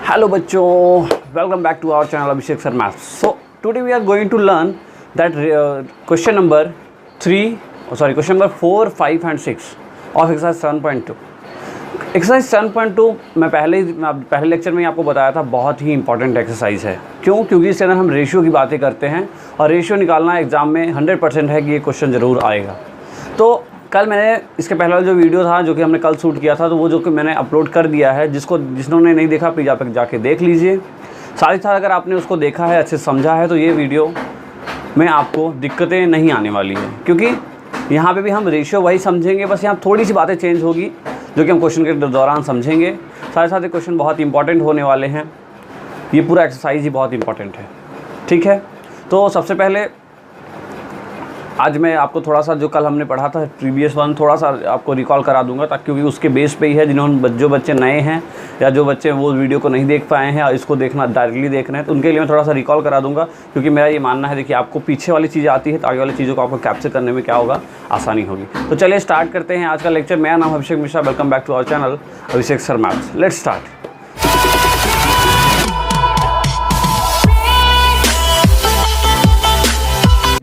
Hello बच्चों, welcome back to our channel Abhishek Sir Maths. So today we are going to learn that question number 4, 5 and 6 of exercise 7.2. Exercise 7.2 मैं पहले lecture में आपको बताया था, बहुत ही इंपॉर्टेंट एक्सरसाइज है। क्योंकि इसके अंदर हम रेशियो की बातें करते हैं और रेशियो निकालना एग्ज़ाम में 100% है कि ये क्वेश्चन ज़रूर आएगा। तो कल मैंने इसके पहले जो वीडियो था जो कि हमने कल शूट किया था, तो वो जो कि मैंने अपलोड कर दिया है, जिन्होंने नहीं देखा प्लीज़ आप जाके देख लीजिए। साथ ही साथ अगर आपने उसको देखा है, अच्छे से समझा है, तो ये वीडियो में आपको दिक्कतें नहीं आने वाली है, क्योंकि यहाँ पे भी हम रेशियो वही समझेंगे, बस यहाँ थोड़ी सी बातें चेंज होगी जो कि हम क्वेश्चन के दौरान समझेंगे। साथ ही साथ ये क्वेश्चन बहुत इंपॉर्टेंट होने वाले हैं, ये पूरा एक्सरसाइज ही बहुत इंपॉर्टेंट है। ठीक है, तो सबसे पहले आज मैं आपको थोड़ा सा जो कल हमने पढ़ा था प्रीवियस वन थोड़ा सा आपको रिकॉल करा दूंगा, ताकि क्योंकि उसके बेस पे ही है। जो बच्चे नए हैं या जो बच्चे वो वीडियो को नहीं देख पाए हैं और इसको देखना डायरेक्टली देख रहे हैं, तो उनके लिए मैं थोड़ा सा रिकॉल करा दूंगा, क्योंकि मेरा ये मानना है, देखिए आपको पीछे वाली चीज़ें आती है तो आगे वाली चीज़ों को आपको कैप्चर करने में क्या होगा, आसानी होगी। तो चलिए स्टार्ट करते हैं आज का लेक्चर। मेरा नाम Abhishek Mishra, welcome back to our channel Abhishek sir maths. Let's start.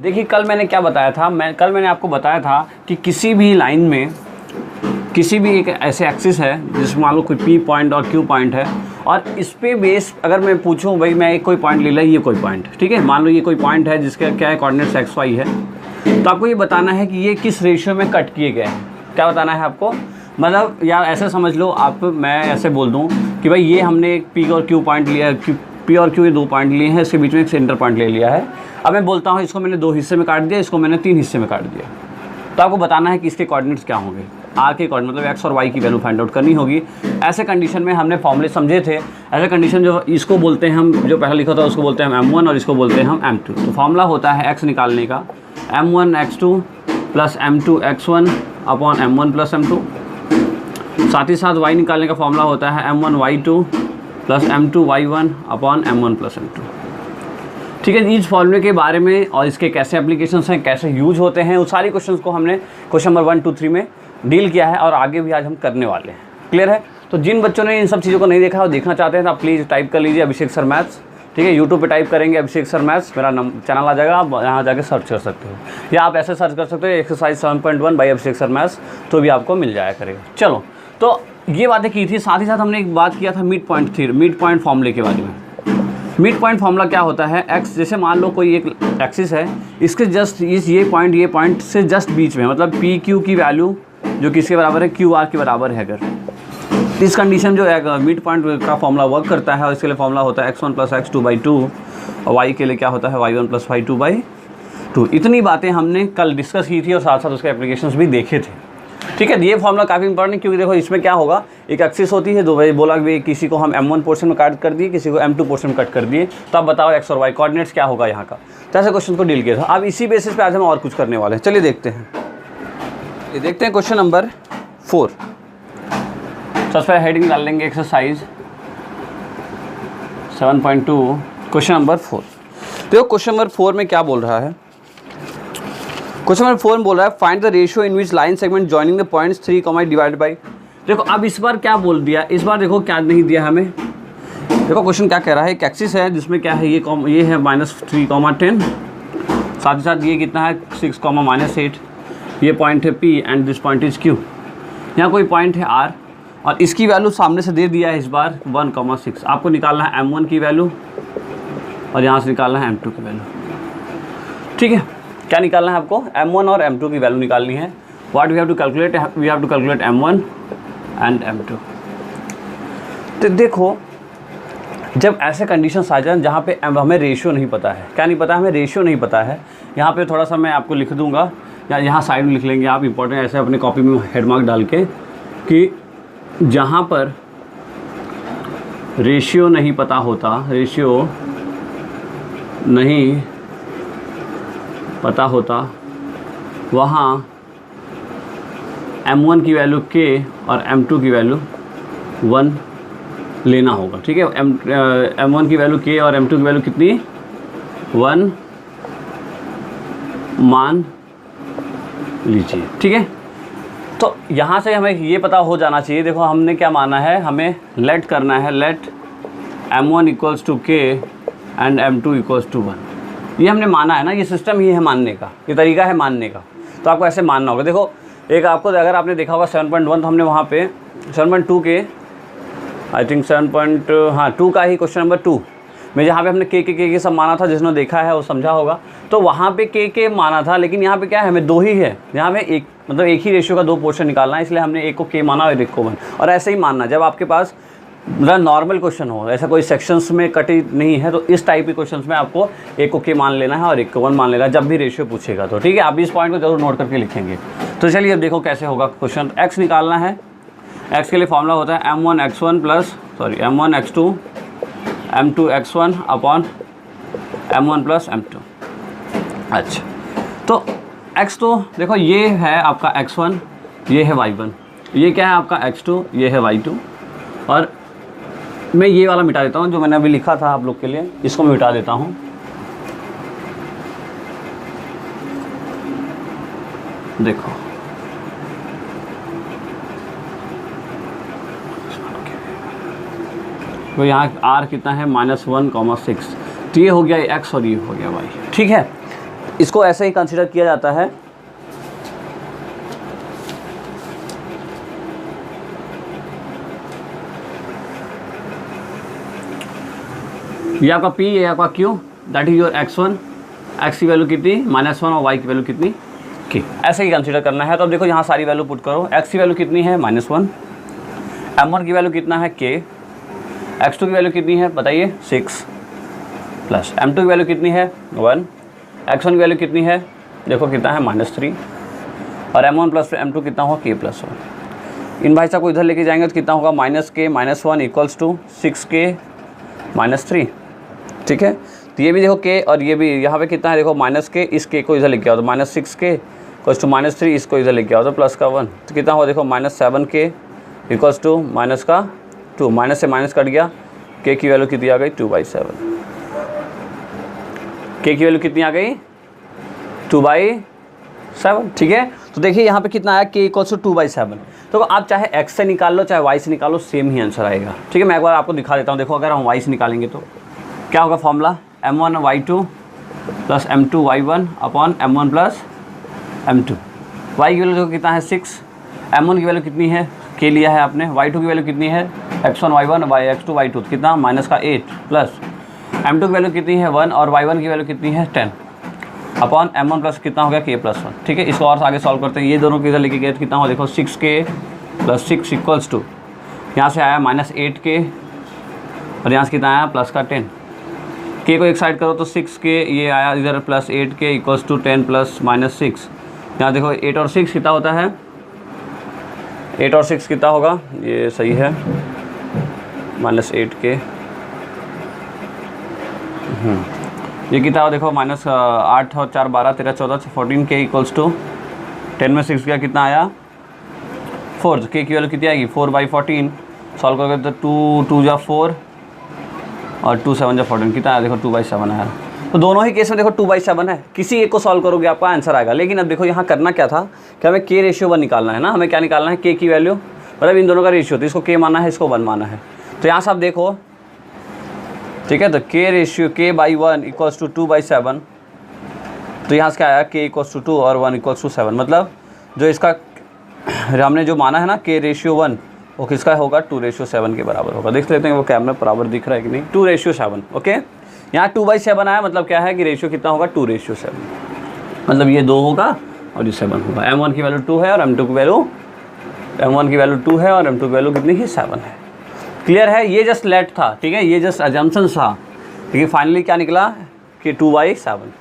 देखिए कल मैंने क्या बताया था, कल मैंने आपको बताया था कि किसी भी लाइन में किसी भी एक ऐसे एक्सिस है जिसमें मान लो कोई पी पॉइंट और क्यू पॉइंट है, और इस पे बेस अगर मैं पूछूं भाई मैं एक कोई पॉइंट ले ला, ये कोई पॉइंट, ठीक है, मान लो ये कोई पॉइंट है जिसका क्या है कोऑर्डिनेट्स एक्स वाई है, तो आपको ये बताना है कि ये किस रेशियो में कट किए गए हैं। क्या बताना है आपको, मतलब या ऐसे समझ लो आप, मैं ऐसे बोल दूँ कि भाई ये हमने एक पी और क्यू पॉइंट लिया, पी और क्यू ये दो पॉइंट लिए हैं, इसके बीच में एक सेंटर पॉइंट ले लिया है। अब मैं बोलता हूँ इसको मैंने 2 हिस्से में काट दिया, इसको मैंने 3 हिस्से में काट दिया, तो आपको बताना है कि इसके कोऑर्डिनेट्स क्या होंगे। आर के कोऑर्डिनेट मतलब एक्स और वाई की वैल्यू फाइंड आउट करनी होगी। ऐसे कंडीशन में हमने फॉर्मूले समझे थे। ऐसे कंडीशन जो इसको बोलते हैं हम, जो पहले लिखा था उसको बोलते हैं हम M1 और इसको बोलते हैं हम M2। तो फॉर्मूला होता है एक्स निकालने का M1 x2 plus M2 x1 upon M1 plus M2। साथ ही साथ वाई निकालने का फॉर्मूला होता है M1 y2 plus M2 y1 upon M1 plus M2। ठीक है, इस फॉर्मूले के बारे में और इसके कैसे एप्लीकेशंस हैं, कैसे यूज होते हैं, उस सारी क्वेश्चंस को हमने क्वेश्चन नंबर 1, 2, 3 में डील किया है और आगे भी आज हम करने वाले हैं। क्लियर है? तो जिन बच्चों ने इन सब चीज़ों को नहीं देखा और देखना चाहते हैं तो आप प्लीज़ टाइप कर लीजिए अभिषेक सर मैथ्स। ठीक है, यूट्यूब पे टाइप करेंगे अभिषेक सर मैथ्स, मेरा चैनल आ जाएगा, आप यहाँ जाके सर्च कर सकते हो, या आप ऐसे सर्च कर सकते हो exercise 7.1 by Abhishek sir maths, तो भी आपको मिल जाया करेगा। चलो, तो ये बातें की थी। साथ ही साथ हमने एक बात किया था मिड पॉइंट फॉर्मूले के बारे में। मिड पॉइंट फार्मूला क्या होता है, एक्स जैसे मान लो कोई एक एक्सिस है, इसके जस्ट ये पॉइंट से जस्ट बीच में, मतलब पी क्यू की वैल्यू जो किसके बराबर है, क्यू आर के बराबर है। अगर इस कंडीशन जो मिड पॉइंट का फॉर्मूला वर्क करता है, और इसके लिए फॉर्मूला होता है x1 प्लस x2/2 और y के लिए क्या होता है y1 प्लस y2/2। इतनी बातें हमने कल डिस्कस की थी और साथ साथ उसके एप्लीकेशंस भी देखे थे। ठीक है, ये फॉर्मूला काफ़ी इंपॉर्टेंट है, क्योंकि देखो इसमें क्या होगा, एक एक्सिस होती है, दो भाई बोला कि किसी को हम M1 पोर्शन में काट कर दिए, किसी को M2 पोर्शन में कट कर दिए, तो अब बताओ एक्स और वाई कोऑर्डिनेट्स क्या होगा यहाँ का। तो ऐसे क्वेश्चन को डील किया था। अब इसी बेसिस पे आज हम और कुछ करने वाले हैं। चलिए देखते हैं। ये देखते हैं क्वेश्चन नंबर 4। सबसे पहले हेडिंग डाल लेंगे एक्सरसाइज 7.2 क्वेश्चन नंबर 4। देखो क्वेश्चन नंबर 4 में क्या बोल रहा है, क्वेश्चन नंबर 4 में बोल रहा है find the ratio in which line segment joining the points 3, divided by. देखो अब इस बार क्या बोल दिया, इस बार देखो क्या नहीं दिया हमें। देखो क्वेश्चन क्या कह रहा है, एक एक्सिस है जिसमें क्या है, ये है -3, 10, साथ ही साथ ये कितना है 6, -8, ये पॉइंट है P and this point is Q। यहाँ कोई पॉइंट है R और इसकी वैल्यू सामने से दे दिया है इस बार 1, 6। आपको निकालना है M1 की वैल्यू और यहाँ से निकालना है M2 की वैल्यू। ठीक है, क्या निकालना है आपको, M1 और M2 की वैल्यू निकालनी है। What we have to calculate M1 and M2। तो देखो जब ऐसे कंडीशंस आ जाए जहाँ पे हमें रेशियो नहीं पता है, क्या नहीं पता, हमें रेशियो नहीं पता है, यहाँ पे थोड़ा सा मैं आपको लिख दूंगा, या यहाँ साइड में लिख लेंगे आप, इंपॉर्टेंट ऐसे अपने कॉपी में हेड मार्क डाल के, कि जहाँ पर रेशियो नहीं पता होता, रेशियो नहीं पता होता, वहाँ M1 की वैल्यू K और M2 की वैल्यू 1 लेना होगा। ठीक है, M1 की वैल्यू K और M2 की वैल्यू कितनी, 1 मान लीजिए। ठीक है, तो यहाँ से हमें ये पता हो जाना चाहिए। देखो हमने क्या माना है, हमें लेट करना है, लेट m1 इक्वल्स टू के एंड m2 इक्वल्स टू 1। ये हमने माना है ना, ये सिस्टम ही है मानने का, ये तरीका है मानने का, तो आपको ऐसे मानना होगा। देखो एक आपको अगर आपने देखा होगा 7.1, तो हमने वहाँ पे 7.2 के आई थिंक 2 का ही क्वेश्चन नंबर 2 में जहाँ पे हमने के सब माना था, जिसने देखा है वो समझा होगा। तो वहाँ पे के माना था, लेकिन यहाँ पे क्या है, हमें 2 ही है, यहाँ में एक मतलब एक ही रेशियो का 2 पोर्शन निकालना है, इसलिए हमने एक को के माना और एक को 1। और ऐसे ही मानना जब आपके पास मतलब नॉर्मल क्वेश्चन हो, ऐसा कोई सेक्शंस में कटी नहीं है, तो इस टाइप के क्वेश्चंस में आपको एक को के मान लेना है और एक को 1 मान लेना है जब भी रेशियो पूछेगा तो, ठीक है। आप इस पॉइंट को जरूर नोट करके लिखेंगे। तो चलिए अब देखो कैसे होगा क्वेश्चन। एक्स निकालना है, एक्स के लिए फॉर्मूला होता है m1 x2 m2 x1 upon m1 plus m2। अच्छा, तो x तो देखो ये है आपका x1, ये है y1, ये क्या है आपका x2, ये है y2। और मैं ये वाला मिटा देता हूँ जो मैंने अभी लिखा था आप लोग के लिए, इसको मैं मिटा देता हूँ। देखो तो यहाँ r कितना है -1,6, तो ये हो गया x और ये हो गया y, ठीक है। इसको ऐसे ही कंसीडर किया जाता है। ये आपका p, ये आपका q, that is your x1, x की वैल्यू कितनी -1 और y की वैल्यू कितनी k, ऐसे ही कंसीडर करना है। तो अब देखो यहाँ सारी वैल्यू पुट करो। x की वैल्यू कितनी है -1, m1 की वैल्यू कितना है k, x2 की वैल्यू कितनी है बताइए 6, प्लस m2 की वैल्यू कितनी है 1, x1 की वैल्यू कितनी है देखो कितना है -3, और m1 प्लस m2 कितना होगा k प्लस 1। इन भाई साहब को इधर लेके जाएंगे तो कितना होगा -k -1 इक्वल्स टू 6k -3, ठीक है। तो ये भी देखो k और ये भी यहाँ पे कितना है देखो -k, इस k को इधर लेके आओ तो -6k इक्वल्स टू -3, इसको इधर लेके आओ तो प्लस का 1, तो कितना हुआ देखो -7k इक्वल्स टू माइनस का 2, माइनस से माइनस कट गया, k की वैल्यू कितनी आ गई 2/7, k की वैल्यू कितनी आ गई 2/7, ठीक है। तो देखिए यहाँ पे कितना आया k इक्वल्स टू 2/7। तो आप चाहे x से निकाल लो चाहे y से निकालो, सेम ही आंसर आएगा, ठीक है। मैं एक बार आपको दिखा देता हूँ। देखो अगर हम y से निकालेंगे तो क्या होगा formula, m1 y2 plus m2 y1 upon m1 plus m2। y की वैल्यू देखो कितना है 6, m1 की वैल्यू कितनी है k लिया है आपने, y2 की वैल्यू कितनी है x1 y1 x2 y2 कितना -8, प्लस m2 की वैल्यू कितनी है 1 और y1 की वैल्यू कितनी है 10 अपॉन m1 प्लस कितना हो गया k प्लस 1, ठीक है। इसको और आगे सॉल्व करते हैं। ये दोनों किधर लेके गए तो कितना हो देखो 6k प्लस 6 इक्वल्स टू यहाँ से आया -8k और यहाँ से कितना आया प्लस का 10, k को एक साइड करो तो 6k, ये आया इधर plus 8k equals to 10 plus -6। यहाँ देखो 8 और 6 कितना होता है, 8 और 6 कितना होगा, ये सही है -8k, ये कितना हो देखो -8 और 4 12 13 14 14k इक्वल्स टू 10 में 6 गया कितना आया 4, k की वैल्यू कितनी आएगी 4/14, सॉल्व करोगे तो 2 जा 4 और 2 7 जा 14 कितना आया देखो 2/7 आया। तो दोनों ही केस में देखो 2/7 है, किसी एक को सॉल्व करोगे आपका आंसर आएगा। लेकिन अब देखो यहाँ करना क्या था कि हमें k रेशियो 1 निकालना है ना, हमें क्या निकालना है k की वैल्यू, मतलब इन दोनों का रेशियो, तो इसको k माना है इसको 1 माना है। तो यहाँ से आप देखो, ठीक है, तो k ratio k/1 equals to 2/7, तो यहाँ से क्या आया k इक्वल्स टू 2 और 1 इक्वल्स टू 7, मतलब जो इसका हमने जो माना है ना k रेशियो 1 वो किसका होगा 2/7 के बराबर होगा। देख लेते हैं वो कैमरा बराबर दिख रहा है कि नहीं, 2/7, ओके। यहाँ 2/7 आया, मतलब क्या है कि रेशियो कितना होगा 2/7, मतलब ये 2 होगा और ये 7 होगा। m1 की वैल्यू 2 है और m2 की वैल्यू 2 है और m2 की वैल्यू कितनी ही 7 है। क्लियर है, ये जस्ट लेट था, ठीक है, ये जस्ट अजम्पशन था, लेकिन फाइनली क्या निकला कि 2/7।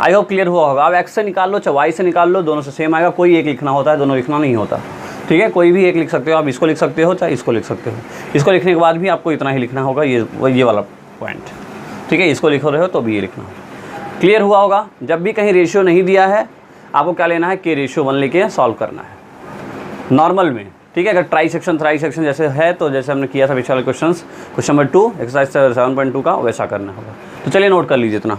आई होप क्लियर हुआ होगा। अब x से निकाल लो चाहे y से निकाल लो, दोनों से सेम आएगा, कोई एक लिखना होता है, दोनों लिखना नहीं होता, ठीक है। कोई भी एक लिख सकते हो, आप इसको लिख सकते हो चाहे इसको लिख सकते हो, इसको लिखने के बाद भी आपको इतना ही लिखना होगा, ये वाला पॉइंट, ठीक है। इसको लिख रहे हो तो भी ये लिखना होगा। क्लियर हुआ होगा। जब भी कहीं रेशियो नहीं दिया है आपको क्या लेना है k रेशियो 1 लेके सॉल्व करना है नॉर्मल में, ठीक है। अगर ट्राई सेक्शन जैसे है तो जैसे हमने किया था पिछले वाले क्वेश्चन नंबर 2 एक्सरसाइज 7.2 का, वैसा करना होगा। तो चलिए नोट कर लीजिए इतना।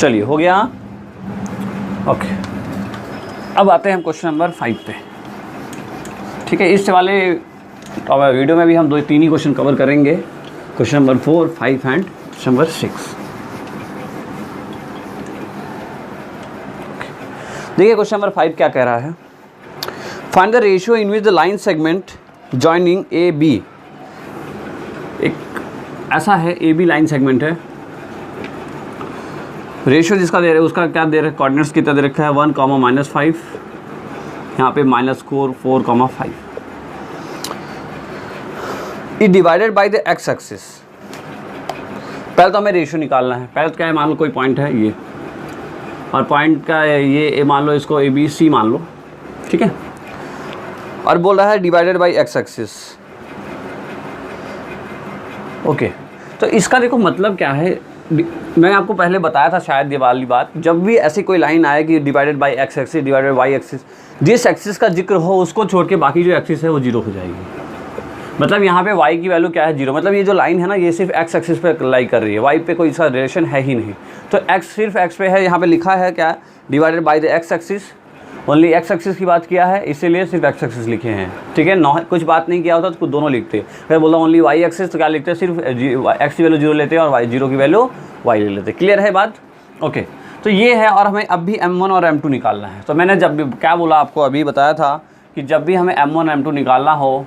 चलिए हो गया। ओके, अब आते हैं हम क्वेश्चन नंबर 5 पे। ठीक है, इस वाले वीडियो में भी हम 2-3 ही क्वेश्चन कवर करेंगे, question number 4, 5 and question number 6। देखिए क्वेश्चन नंबर 5 क्या कह रहा है, find the ratio in which the line segment joining A B. एक ऐसा है ए बी लाइन सेगमेंट है, रेशियो जिसका दे रहे हैं उसका क्या दे रहे हैं, कोऑर्डिनेट्स कितना दे रखा है 1, -5, यहाँ पे -4, 5। It divided by the x axis. पहले तो हमें रेशियो निकालना है। पहले तो क्या है, मान लो कोई पॉइंट है ये, और पॉइंट का ये मान लो इसको ABC मान लो, ठीक है, और बोल रहा है divided by X axis. Okay, तो इसका देखो मतलब क्या है, मैं आपको पहले बताया था शायद ये वाली बात, जब भी ऐसी कोई लाइन आए कि divided by X axis, divided by Y axis, जिस एक्सिस का जिक्र हो उसको छोड़ के बाकी जो एक्सिस है वो 0 हो जाएगी। मतलब यहाँ पे y की वैल्यू क्या है 0, मतलब ये जो लाइन है ना ये सिर्फ x एक्सिस पे लाई कर रही है, y पे कोई इसका रिलेशन है ही नहीं। तो x सिर्फ x पे है, यहाँ पे लिखा है क्या, divided by the x axis, only x axis की बात किया है इसीलिए सिर्फ x एक्सिस लिखे हैं। ठीक है, कुछ बात नहीं किया होता तो दोनों लिखते। अगर बोला ओनली y एक्सिस तो क्या लिखते हैं, सिर्फ x की वैल्यू 0 लेते हैं और y 0 की वैल्यू y ले लेते। क्लियर है बात? ओके, तो ये है, और हमें अब भी m1 और m2 निकालना है। तो मैंने जब भी क्या बोला आपको, अभी बताया था कि जब भी हमें m1 m2 निकालना हो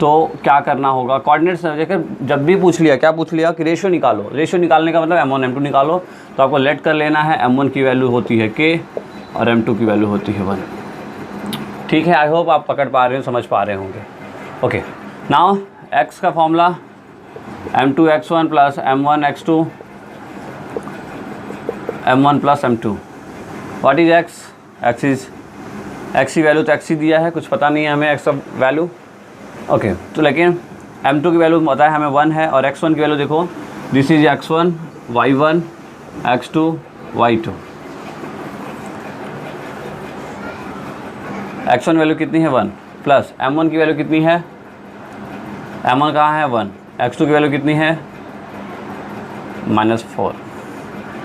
तो क्या करना होगा, कोऑर्डिनेट्स देखकर जब भी पूछ लिया, क्या पूछ लिया कि रेशियो निकालो। रेशियो निकालने का मतलब m1 m2 निकालो, तो आपको लेट कर लेना है m1 की वैल्यू होती है k और m2 की वैल्यू होती है 1। ठीक है, आई होप आप पकड़ पा रहे हो, समझ पा रहे होंगे। ओके, नाउ x का formula m2 x1 plus m1 x2 m1 plus m2। What is x? x is x की वैल्यू तो x ही दिया है, कुछ पता नहीं है हमें x का वैल्यू। ओके, तो लेकिन m2 की वैल्यू पता है हमें 1 है, और x1 की वैल्यू देखो, this is x1 y1 x2 y2। x1 value कितनी है 1, प्लस m1 की वैल्यू कितनी है, m1 कहाँ है 1, x2 की वैल्यू कितनी है -4।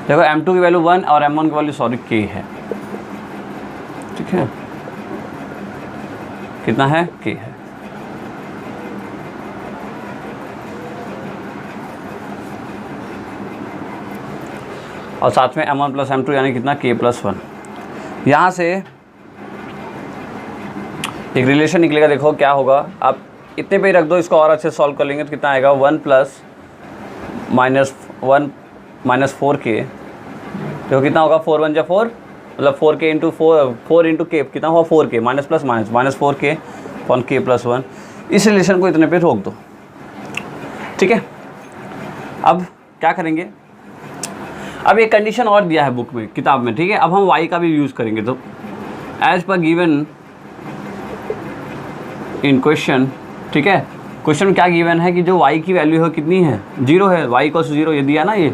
देखो m2 की वैल्यू 1 और m1 की वैल्यू k है। ठीक है, कितना है, k है। और साथ में m1 प्लस m2 यानी कितना, k प्लस 1। यहाँ से एक रिलेशन निकलेगा, देखो क्या होगा, आप इतने पे ही रख दो, इसको और अच्छे सॉल्व कर लेंगे तो कितना आएगा 1 प्लस -1 -4k। देखो कितना होगा, 4 1 जा 4, मतलब 4k इंटू 4 इंटू k कितना हुआ 4k, minus plus minus -4k upon k plus 1। इस रिलेशन को इतने पे रोक दो। ठीक है, अब क्या करेंगे, अब एक कंडीशन और दिया है बुक में, किताब में। ठीक है, अब हम y का भी यूज़ करेंगे। तो as per given in question, ठीक है, क्वेश्चन में क्या गिवन है कि जो y की वैल्यू है कितनी है, 0 है, y इक्वल्स 0 ये दिया ना, ये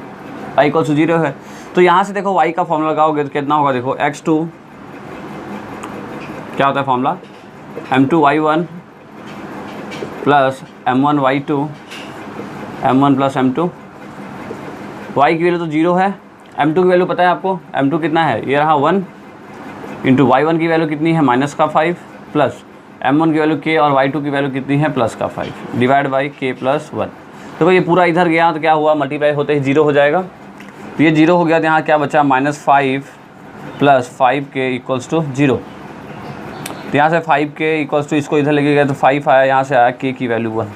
y इक्वल्स 0 है। तो यहाँ से देखो y का फॉर्मूला लगाओगे तो कितना होगा, देखो x2 क्या होता है formula, m2 y1 plus m1 y2 m1 plus m2। y की वैल्यू तो 0 है, m2 की वैल्यू पता है आपको, m2 कितना है, ये रहा 1 इंटू y1 की वैल्यू कितनी है -5 प्लस m1 की वैल्यू k और y2 की वैल्यू कितनी है +5 डिवाइड बाई k प्लस 1। देखो ये पूरा इधर गया तो क्या हुआ, मल्टीप्लाई होते ही 0 हो जाएगा। तो ये 0 हो गया, तो यहाँ क्या बचा -5 प्लस 5k इक्वल्स टू 0। तो यहाँ से 5k इक्वल्स टू, इसको इधर लेके गया तो 5 आया, यहाँ से आया k की वैल्यू 1।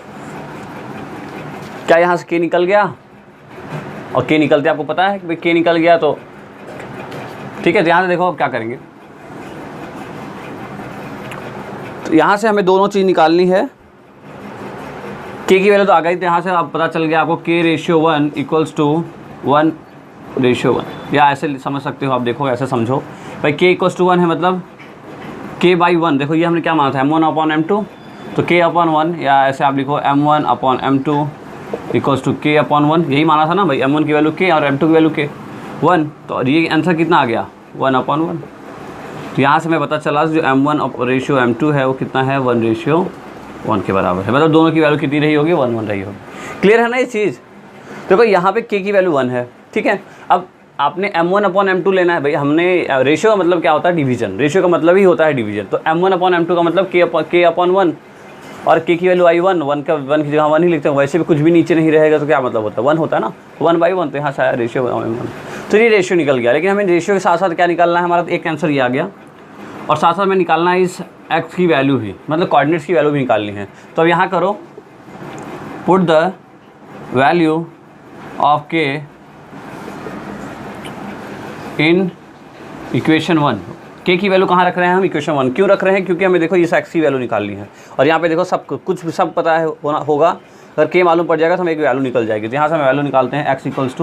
क्या यहाँ से k निकल गया, और k निकलते आपको पता है कि भाई k निकल गया तो ठीक है। तो यहाँ से देखो अब क्या करेंगे, तो यहाँ से हमें दोनों चीज़ निकालनी है। k की वैल्यू तो आ गई, तो यहाँ से अब पता चल गया आपको k ratio 1 equals to 1 ratio 1, या ऐसे समझ सकते हो आप। देखो ऐसे समझो भाई, k इक्वल्स टू 1 है मतलब k बाई 1। देखो ये हमने क्या माना था, m1 अपॉन m2, तो k अपॉन 1, या ऐसे आप लिखो m1 upon m2 equals to k upon 1। यही माना था ना भाई, m1 की वैल्यू k और m2 की वैल्यू k 1। तो ये आंसर कितना आ गया, 1 अपॉन 1। तो यहाँ से हमें पता चला जो m1 रेशियो m2 है वो कितना है, 1 रेशियो 1 के बराबर है। मतलब दोनों की वैल्यू कितनी रही होगी, 1 1 रही होगी। क्लियर है ना ये चीज़। देखो यहाँ पे k की वैल्यू 1 है, ठीक है। अब आपने m1/m2 लेना है भाई। हमने रेशियो का मतलब क्या होता है, डिवीजन। रेशियो का मतलब ही होता है डिवीजन। तो m1/m2 का मतलब k/1 और k की वैल्यू i1, 1 की जगह 1 ही लिखते हैं। वैसे भी कुछ भी नीचे नहीं रहेगा तो क्या मतलब होता है, 1 होता है ना, 1/1। तो यहाँ से आया रेशियो m1। तो ये रेशियो निकल गया। लेकिन हमें रेशियो के साथ साथ क्या निकालना है, हमारा एक आंसर ये आ गया, और साथ साथ में निकालना है इस x की वैल्यू भी, मतलब कोऑर्डिनेट्स की वैल्यू भी निकालनी है। तो अब यहाँ करो, put the value of k in equation 1। k की वैल्यू कहाँ रख रहे हैं हम, इक्वेशन 1। क्यों रख रहे हैं, क्योंकि हमें देखो इस x की वैल्यू निकालनी है। और यहाँ पे देखो सब पता है होगा। अगर k मालूम पड़ जाएगा तो हमें एक वैल्यू निकल जाएगी। तो यहाँ से हम वैल्यू निकालते हैं, x = 1 -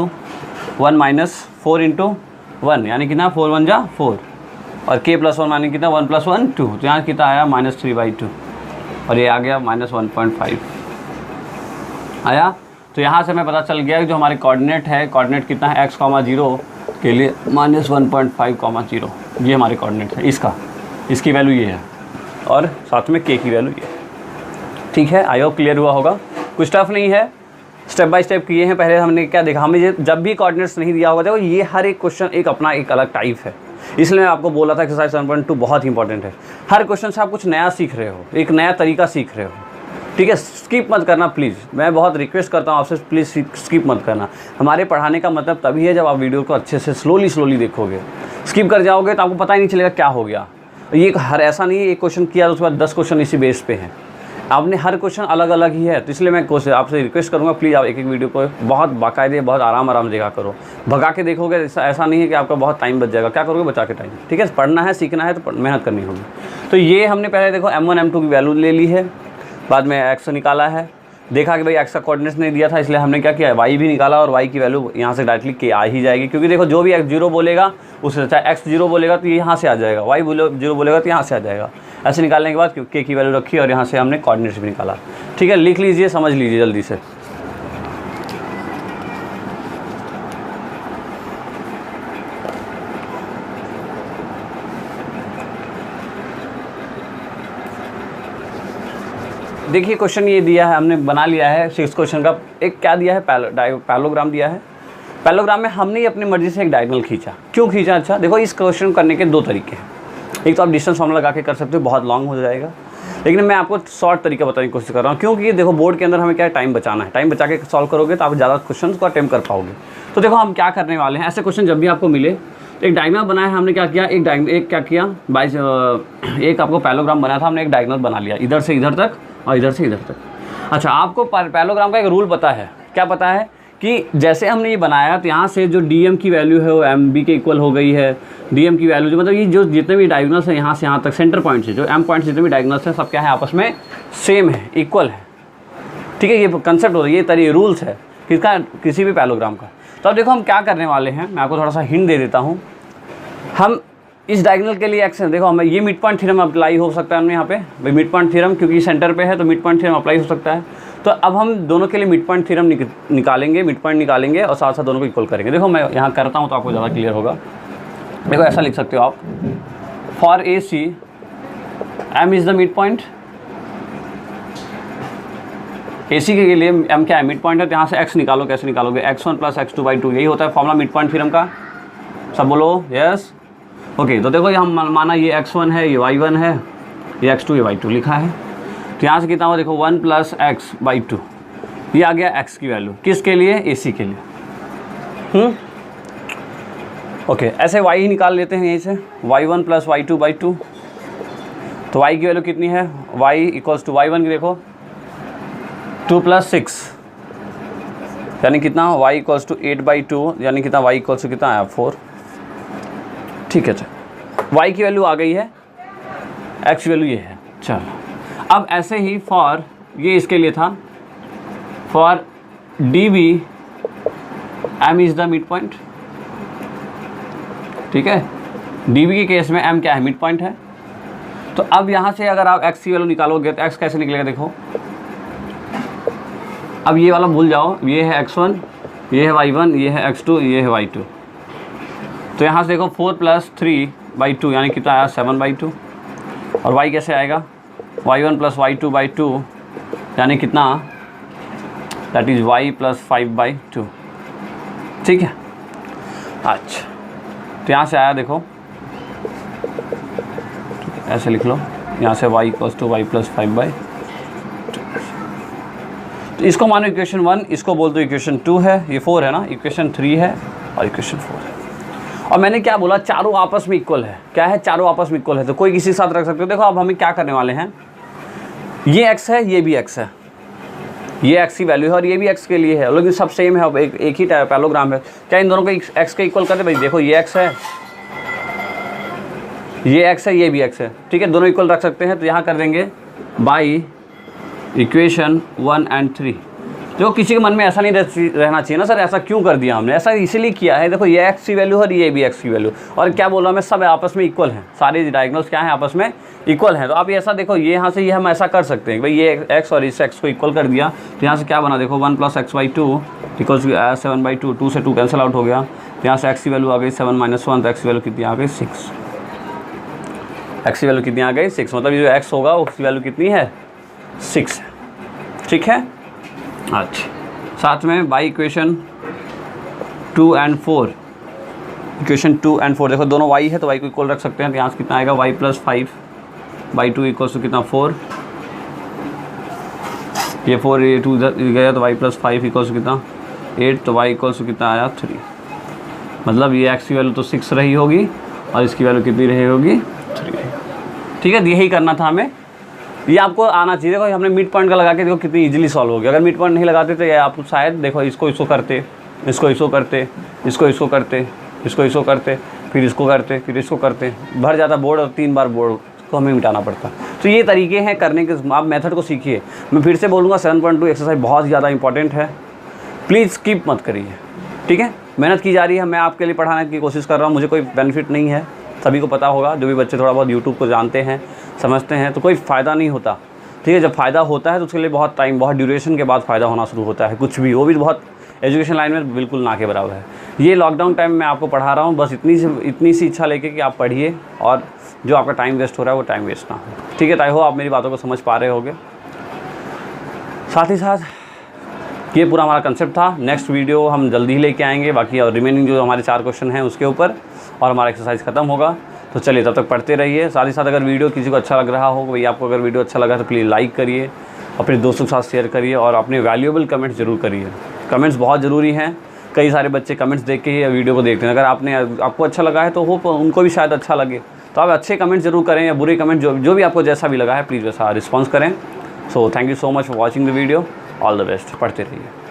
4 × 1, यानी कितना 4 × 1 = 4, और k + 1 यानी कितना 1 + 1 2। तो यहाँ कितना आया -3/2, और ये आ गया -1.5 आया। तो यहाँ से हमें पता चल गया कि जो हमारे कोऑर्डिनेट है, कोऑर्डिनेट कितना है, x, 0 के लिए -1.5, 0, ये हमारे कोऑर्डिनेट है। इसकी वैल्यू ये है, और साथ में k की वैल्यू ये है। ठीक है, आई होप क्लियर हुआ होगा। कुछ टफ नहीं है, स्टेप बाय स्टेप किए हैं। पहले हमने क्या देखा, हमें जब भी कोऑर्डिनेट्स नहीं दिया होगा, देखो ये हर एक क्वेश्चन एक अपना एक अलग टाइप है। इसलिए मैं आपको बोला था एक्सरसाइज 7.2 बहुत इंपॉर्टेंट है। हर क्वेश्चन से आप कुछ नया सीख रहे हो, एक नया तरीका सीख रहे हो। ठीक है, स्किप मत करना प्लीज़, मैं बहुत रिक्वेस्ट करता हूँ आपसे, प्लीज़ स्किप मत करना। हमारे पढ़ाने का मतलब तभी है जब आप वीडियो को अच्छे से स्लोली देखोगे। स्किप कर जाओगे तो आपको पता ही नहीं चलेगा क्या हो गया। ये हर ऐसा नहीं है एक क्वेश्चन किया तो उसके बाद 10 क्वेश्चन इसी बेस पे हैं। आपने हर क्वेश्चन अलग अलग ही है। तो इसलिए मैं आपसे रिक्वेस्ट करूँगा, प्लीज़ आप एक वीडियो को बहुत बाकायदे, बहुत आराम देखा करो। भगा के देखोगे ऐसा नहीं है कि आपका बहुत टाइम बच जाएगा। क्या करोगे, बचा के टाइम। ठीक है, पढ़ना है, सीखना है तो मेहनत करनी होगी। तो ये हमने पहले देखो m1 m2 की वैल्यू ले ली है, बाद में x निकाला है। देखा कि भाई x का कोऑर्डिनेट्स नहीं दिया था, इसलिए हमने क्या किया, y भी निकाला, और y की वैल्यू यहाँ से डायरेक्टली k आ ही जाएगी। क्योंकि देखो जो भी x 0 बोलेगा उससे, चाहे x 0 बोलेगा तो ये यहाँ से आ जाएगा, y 0 बोलेगा तो यहाँ से आ जाएगा। ऐसे निकालने के बाद k की वैल्यू रखी और यहाँ से हमने कोऑर्डिनेट्स भी निकाला। ठीक है, लिख लीजिए, समझ लीजिए जल्दी से। देखिए क्वेश्चन ये दिया है, हमने बना लिया है 6 क्वेश्चन का। एक क्या दिया है, पैरेललोग्राम दिया है। पैरेललोग्राम में हमने अपनी मर्जी से एक डायगोनल खींचा। क्यों खींचा, अच्छा देखो इस क्वेश्चन करने के 2 तरीके हैं। एक तो आप डिस्टेंस फॉर्मूला लगा के कर सकते हो, बहुत लॉन्ग हो जाएगा, लेकिन मैं आपको शॉर्ट तरीका बताने की कोशिश कर रहा हूँ। क्योंकि देखो बोर्ड के अंदर हमें क्या टाइम बचाना है, टाइम बचा के सॉल्व करोगे तो आप ज़्यादा क्वेश्चन को अटेम्प्ट कर पाओगे। तो देखो हम क्या करने वाले हैं, ऐसे क्वेश्चन जब भी आपको मिले तो एक डायगोनल बनाया है हमने। क्या किया, एक आपको पैरेललोग्राम बनाया था हमने, एक डायगोनल बना लिया, इधर से इधर तक और इधर से इधर तक। अच्छा, आपको पैरेललोग्राम का एक रूल पता है, क्या पता है कि जैसे हमने ये बनाया तो यहाँ से जो DM की वैल्यू है वो MB के इक्वल हो गई है। DM की वैल्यू जो मतलब ये जो जितने भी डायगोनल्स हैं यहाँ से यहाँ तक, सेंटर पॉइंट से जो M पॉइंट जितने भी डायगोनल्स हैं सब क्या है, आपस में सेम है, इक्वल है। ठीक है, ये कंसेप्ट होता है, ये तरीके रूल्स है किसका, किसी भी पैरेललोग्राम का। तो अब देखो हम क्या करने वाले हैं, मैं आपको थोड़ा सा हिंट दे देता हूँ। हम इस डायगोनल के लिए एक्शन देखो, हमें ये मिड पॉइंट थ्योरम अप्लाई हो सकता है हमने यहाँ पे, भाई मिड पॉइंट थ्योरम क्योंकि सेंटर पे है तो मिड पॉइंट थ्योरम अप्लाई हो सकता है। तो अब हम दोनों के लिए मिड पॉइंट थ्योरम निकालेंगे, मिड पॉइंट निकालेंगे और साथ साथ दोनों को इक्वल करेंगे। देखो मैं यहाँ करता हूँ तो आपको ज़्यादा क्लियर होगा। देखो ऐसा लिख सकते हो आप, for AC M is the mid point. AC के लिए M क्या है, मिड पॉइंट है। तो यहाँ से x निकालो, कैसे निकालोगे, x1 + x2/2, यही होता है फॉर्मूला मिड पॉइंट थ्योरम का। सब बोलो यस। ओके, तो देखो हम माना ये x1 है, ये y1 है, ये x2 ये y2 लिखा है। तो यहाँ से कितना हुआ, देखो 1 + x/2, ये आ गया x की वैल्यू, किसके लिए, AC के लिए। ओके, ऐसे y ही निकाल लेते हैं यहीं से, y1 + y2/2। तो y की वैल्यू कितनी है, y = y1 की देखो 2 + 6, यानी कितना, y = 8/2, यानी कितना, y = कितना आया, 4। ठीक है, चलो y की वैल्यू आ गई है, x की वैल्यू ये है। चलो अब ऐसे ही फॉर, ये इसके लिए था, for DB M is the mid point. ठीक है, DB के केस में M क्या है, मिड पॉइंट है। तो अब यहाँ से अगर आप x की वैल्यू निकालोगे तो x कैसे निकलेगा, देखो अब ये वाला भूल जाओ, ये है x1, ये है y1, ये है x2, ये है y2। तो यहाँ से देखो 4 + 3/2 यानी कितना आया, 7/2। और y कैसे आएगा, y1 + y2/2 यानी कितना, दैट इज़ y + 5/2। ठीक है, अच्छा, तो यहाँ से आया देखो, ऐसे लिख लो, यहाँ से y equals to Y plus 5/2। तो इसको मानो इक्वेशन 1, इसको बोल दो इक्वेशन 2 है, ये 4 है ना, इक्वेशन 3 है और इक्वेशन 4 है। और मैंने क्या बोला, चारों आपस में इक्वल है। क्या है, चारों आपस में इक्वल है, तो कोई किसी के साथ रख सकते हो। देखो अब हमें क्या करने वाले हैं, ये x है, ये भी x है, ये x की वैल्यू है और ये भी x के लिए है, लेकिन सब सेम है, एक ही पैरेललोग्राम है। क्या इन दोनों को x के इक्वल कर दे भाई? देखो ये x है, ये x है, ये भी x है, ठीक है, दोनों इक्वल रख सकते हैं। तो यहाँ कर देंगे बाई इक्वेशन 1 और 3। जो किसी के मन में ऐसा नहीं रहना चाहिए ना, सर ऐसा क्यों कर दिया हमने, ऐसा इसीलिए किया है। देखो ये x की वैल्यू और ये भी x की वैल्यू, और क्या बोल रहा हूँ मैं, सब आपस में इक्वल हैं, सारे डायगोनल्स क्या हैं, आपस में इक्वल हैं। तो आप ऐसा देखो, ये यहाँ से ये हम ऐसा कर सकते हैं भाई, ये x और इस x को इक्वल कर दिया, तो यहाँ से क्या बना, देखो 1 + x/2 इक्वल्स 7/2, 2 से 2 कैंसिल आउट हो गया। तो यहाँ से x की वैल्यू आ गई 7 - 1, तो x की वैल्यू कितनी आ गई 6। x की वैल्यू कितनी आ गई 6, मतलब ये जो x होगा उसकी वैल्यू कितनी है 6 है, ठीक है। अच्छा, साथ में बाई इक्वेशन 2 और 4, इक्वेशन 2 और 4 देखो दोनों y है तो y को इक्वल रख सकते हैं। तो यहाँ से कितना आएगा y + 5/2 इक्वल्स टू कितना 4, ये 4 ये 2 गया तो y + 5 इक्वल्स टू कितना 8, तो y इक्वल्स टू कितना आया 3। मतलब ये x की वैल्यू तो 6 रही होगी और इसकी वैल्यू कितनी रही होगी 3, ठीक है। यही करना था हमें, ये आपको आना चाहिए। देखो हमने मिड पॉइंट का लगा के देखो कितनी इजीली सॉल्व हो गया। अगर मिड पॉइंट नहीं लगाते तो ये आप शायद देखो इसको करते, इसको करते, इसको करते, इसको करते, फिर इसको करते, फिर इसको करते, भर जाता बोर्ड और 3 बार बोर्ड को हमें मिटाना पड़ता। तो ये तरीके हैं करने के, आप मेथड को सीखिए। मैं फिर से बोलूँगा 7.2 एक्सरसाइज बहुत ज़्यादा इंपॉर्टेंट है, प्लीज़ स्किप मत करिए, ठीक है। मेहनत की जा रही है, मैं आपके लिए पढ़ाने की कोशिश कर रहा हूँ, मुझे कोई बेनिफिट नहीं है, सभी को पता होगा। जो भी बच्चे थोड़ा बहुत यूट्यूब को जानते हैं, समझते हैं, तो कोई फ़ायदा नहीं होता, ठीक है। जब फ़ायदा होता है तो उसके लिए बहुत टाइम, बहुत ड्यूरेशन के बाद फ़ायदा होना शुरू होता है, कुछ भी, वो भी बहुत एजुकेशन लाइन में बिल्कुल ना के बराबर है। ये लॉकडाउन टाइम में आपको पढ़ा रहा हूँ, बस इतनी सी इच्छा लेके कि आप पढ़िए और जो आपका टाइम वेस्ट हो रहा है वो टाइम वेस्ट ना हो, ठीक है। तो आई होप आप मेरी बातों को समझ पा रहे होगे। साथ ही साथ ये पूरा हमारा कंसेप्ट था। नेक्स्ट वीडियो हम जल्दी ही लेके आएंगे, बाकी और रिमेनिंग जो हमारे 4 क्वेश्चन हैं उसके ऊपर, और हमारा एक्सरसाइज ख़त्म होगा। तो चलिए तब तक पढ़ते रहिए। साथ ही साथ अगर वीडियो किसी को अच्छा लग रहा हो, भाई आपको अगर वीडियो अच्छा लगा तो प्लीज़ लाइक करिए, अपने दोस्तों के साथ शेयर करिए और अपने वैल्यूएबल कमेंट्स ज़रूर करिए। कमेंट्स बहुत ज़रूरी हैं। कई सारे बच्चे कमेंट्स देख के ही वीडियो को देखते हैं। अगर आपको अच्छा लगा है तो होप उनको भी शायद अच्छा लगे, तो आप अच्छे कमेंट्स ज़रूर करें या बुरे कमेंट, जो भी आपको जैसा भी लगा है प्लीज़ वैसा रिस्पॉन्स करें। So thank you so much for watching the video. All the best, पढ़ते रहिए।